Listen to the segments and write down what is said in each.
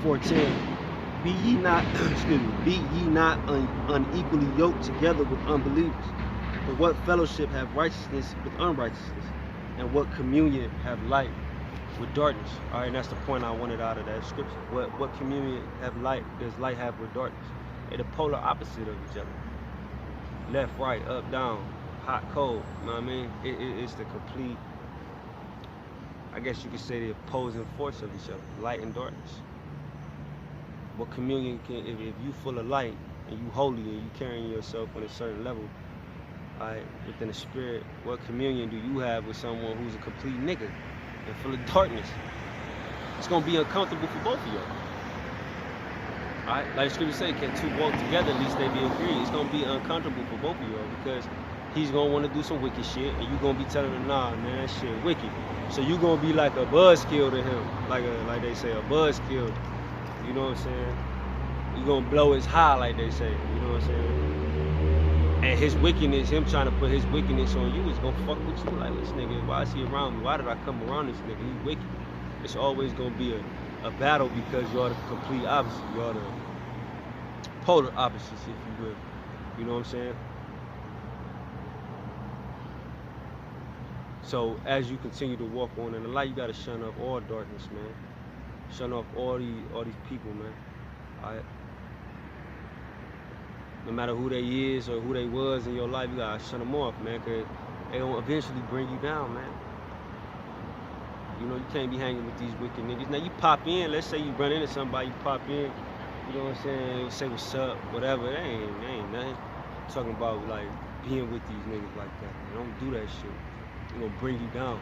4:10. Be ye not, excuse me, be ye not unequally yoked together with unbelievers. For what fellowship have righteousness with unrighteousness? And what communion have light with darkness? All right, and that's the point I wanted out of that scripture. What communion have light? Does light have with darkness? They're the polar opposite of each other. Left, right, up, down, hot, cold. You know what I mean? It's the complete, I guess you could say, the opposing force of each other, light and darkness. What communion can, if you full of light and you holy and you carrying yourself on a certain level, alright, within the spirit, what communion do you have with someone who's a complete nigga and full of darkness? It's gonna be uncomfortable for both of y'all. Alright, like the scripture say, can two walk together, at least they be agreed. It's gonna be uncomfortable for both of y'all because he's gonna want to do some wicked shit and you gonna be telling him, nah man, that shit wicked. So you gonna be like a buzzkill to him, like they say, a buzzkill. You know what I'm saying? You gonna blow his high, like they say. You know what I'm saying? And his wickedness, him trying to put his wickedness on you, is gonna fuck with you. Like, this nigga, why is he around me? Why did I come around this nigga? He wicked. It's always gonna be a battle because you're the complete opposite. You're the polar opposites, if you will. You know what I'm saying? So as you continue to walk on in the light, you gotta shun up all darkness, man. Shun off all these people, man. Alright. No matter who they is or who they was in your life, you gotta shun them off, man, cause they gonna eventually bring you down, man. You know, you can't be hanging with these wicked niggas. Now you pop in, let's say you run into somebody, you pop in, you know what I'm saying, say what's up, whatever, that ain't nothing. I'm talking about like being with these niggas like that. Man. Don't do that shit. It's gonna bring you down.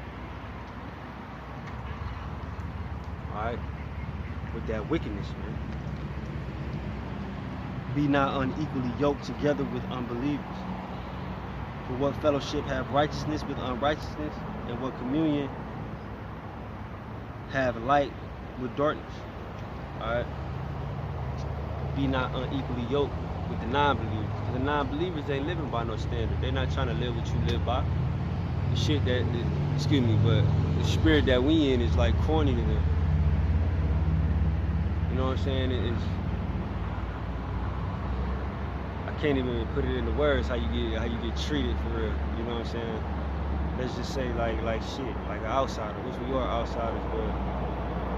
Alright? With that wickedness, man. Be not unequally yoked together with unbelievers. For what fellowship have righteousness with unrighteousness? And what communion have light with darkness? Alright? Be not unequally yoked with the non-believers. Because the non-believers ain't living by no standard. They're not trying to live what you live by. The shit that, excuse me, but the spirit that we in is like corny to them. You know what I'm saying? I can't even put it into words how you get treated for real. You know what I'm saying? Let's just say like shit, like an outsider, which we are outsiders, but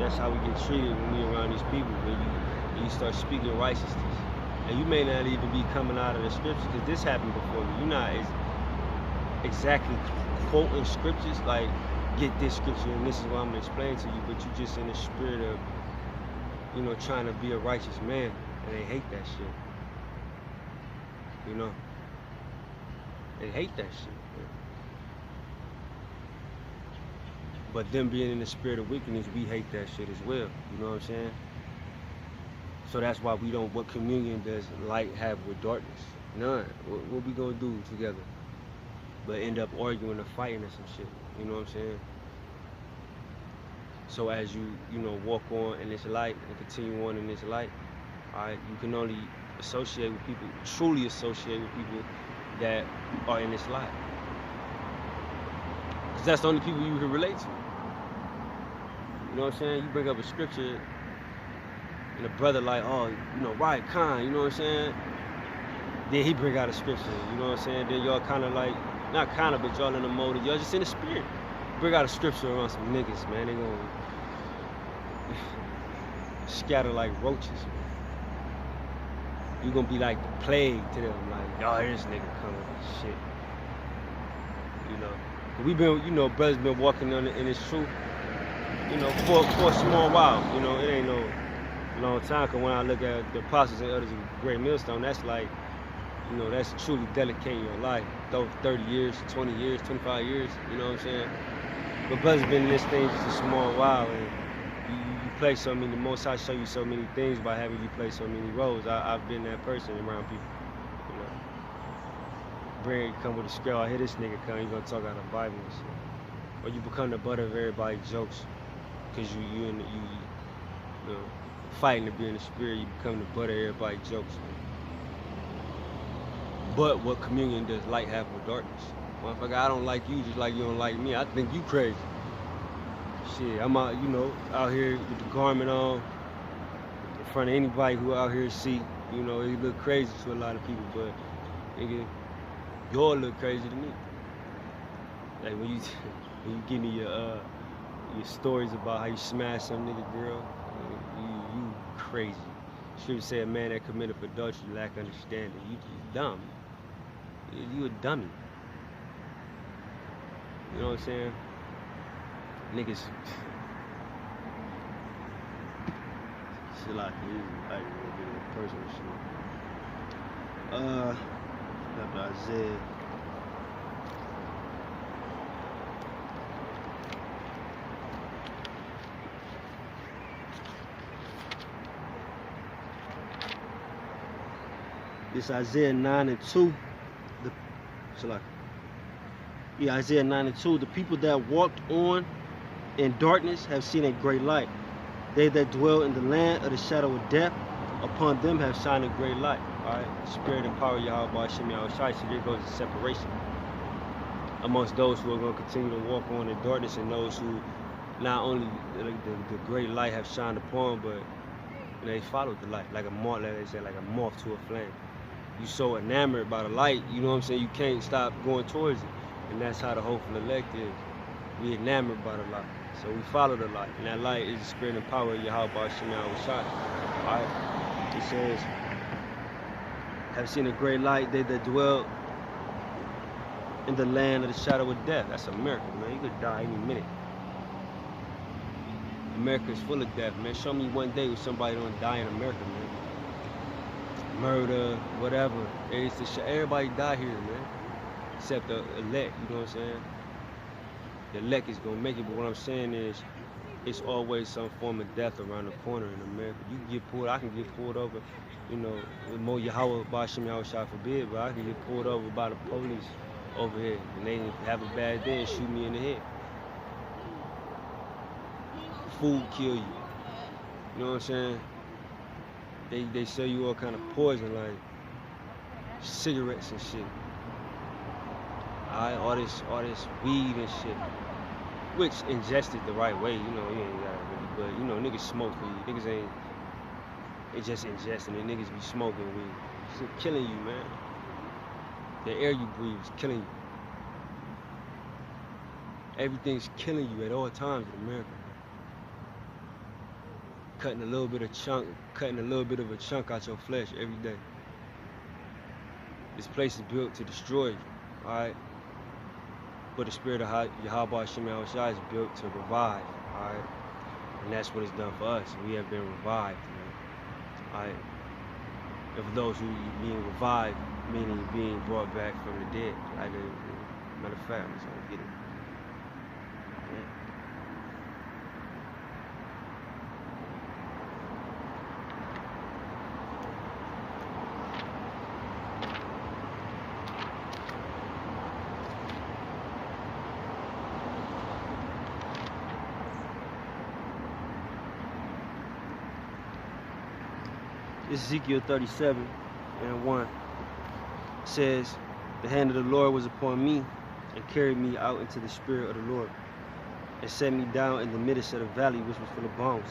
that's how we get treated when we around these people. When you start speaking righteousness, and you may not even be coming out of the scriptures because this happened before you. You're not exactly quoting scriptures like get this scripture and this is what I'm gonna explain to you, but you just in the spirit of, you know, trying to be a righteous man, and they hate that shit. You know, they hate that shit. Man. But them being in the spirit of wickedness, we hate that shit as well. You know what I'm saying? So that's why we don't. What communion does light have with darkness? None. What we gonna do together? But end up arguing or fighting or some shit. You know what I'm saying? So as you know, walk on in this light and continue on in this light, alright, you can only associate with people, truly associate with people that are in this light. Because that's the only people you can relate to. You know what I'm saying? You bring up a scripture and a brother like, oh, you know, right, Khan, you know what I'm saying? Then he bring out a scripture, you know what I'm saying? Then y'all kind of like, not kind of, but y'all in the mode, y'all just in the spirit. Bring out a scripture around some niggas, man. They gonna scatter like roaches. You gonna be like the plague to them, like, y'all hear this nigga coming, shit. You know, we been, you know, brothers been walking in this truth, you know, for a small while. You know, it ain't no long time. Cause when I look at the apostles and others of Great Millstone, that's like, you know, that's truly dedicating your life. 30 years, 20 years, 25 years, you know what I'm saying? But brothers been in this thing just a small while, and you play so many, the Most High show you so many things by having you play so many roles. I've been that person around people, you know. Bring come with a scale, I hear this nigga come, you gonna talk out of the Bible and shit. Or you become the butt of everybody's jokes, cause you know, fighting to be in the spirit, you become the butt of everybody's jokes. But what communion does light have with darkness? Motherfucker, I don't like you just like you don't like me. I think you crazy. Shit, I'm out, you know, out here with the garment on, front of anybody who out here see. You know, it look crazy to a lot of people, but nigga, y'all look crazy to me. Like when you when you give me your stories about how you smashed some nigga girl, you crazy. Should say a man that committed adultery lack understanding. You dumb. You a dummy. You know what I'm saying? Niggas. Shit like you, like personal shit. After Isaiah. This Isaiah 9:2. Isaiah 9:2. The people that walked on in darkness have seen a great light. They that dwell in the land of the shadow of death, upon them have shined a great light. Alright, spirit and power Yahweh Hashem Yahushai. So there goes the separation amongst those who are going to continue to walk on in darkness and those who not only the great light have shined upon, but they followed the light like a moth. Like they say, like a moth to a flame. You so enamored by the light, you know what I'm saying, you can't stop going towards it. And that's how the hopeful elect is. We enamored by the light. So we follow the light. And that light is the spirit and power of Yahweh Hashem Yahushai. Alright? It says, have seen a great light, they that dwell in the land of the shadow of death. That's America, man. You could die any minute. America is full of death, man. Show me one day where somebody don't die in America, man. Murder, whatever. Everybody die here, man. Except the elect, you know what I'm saying? The elect is gonna make it, but what I'm saying is, it's always some form of death around the corner in America. You can get pulled, I can get pulled over, you know, with Mo Yahweh, Bashim Yahushai forbid, but I can get pulled over by the police over here, and they have a bad day and shoot me in the head. Food kill you. You know what I'm saying? They sell you all kind of poison, like cigarettes and shit. Alright, all this weed and shit. Which ingested the right way, you know, you ain't gotta really, but you know, niggas smoke weed. Niggas ain't, they just ingesting it. Niggas be smoking weed. It's killing you, man. The air you breathe is killing you. Everything's killing you at all times in America. Cutting a little bit of a chunk out your flesh every day. This place is built to destroy you, alright? But the spirit of Yahweh Hashem Yahushai is built to revive, alright? And that's what it's done for us. We have been revived, man. Alright? And for those who being revived, meaning being brought back from the dead. Like, matter of fact, I'm just gonna get it. Yeah. Ezekiel 37:1 says, the hand of the Lord was upon me and carried me out into the spirit of the Lord and set me down in the midst of the valley which was full of bones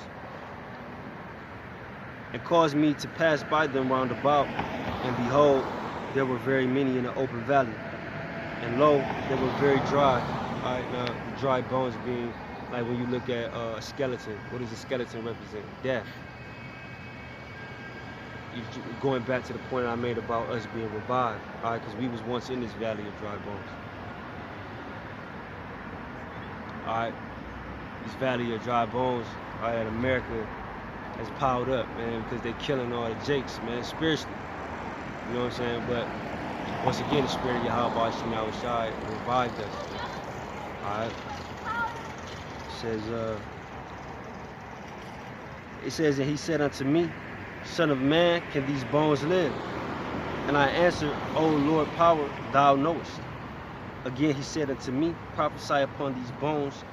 and caused me to pass by them round about, and behold, there were very many in the open valley, and lo, they were very dry. Alright, now dry bones being like when you look at a skeleton. What does a skeleton represent? Death. Going back to the point I made about us being revived, alright, because we was once in this valley of dry bones. Alright, this valley of dry bones, alright, America has piled up, man, because they killing all the jakes, man, spiritually. You know what I'm saying? But once again, the spirit of Yahweh Hashem Yahushai revived us. Alright. It says, and he said unto me, Son of man, can these bones live? And I answered, O Lord power, thou knowest. Again he said unto me, prophesy upon these bones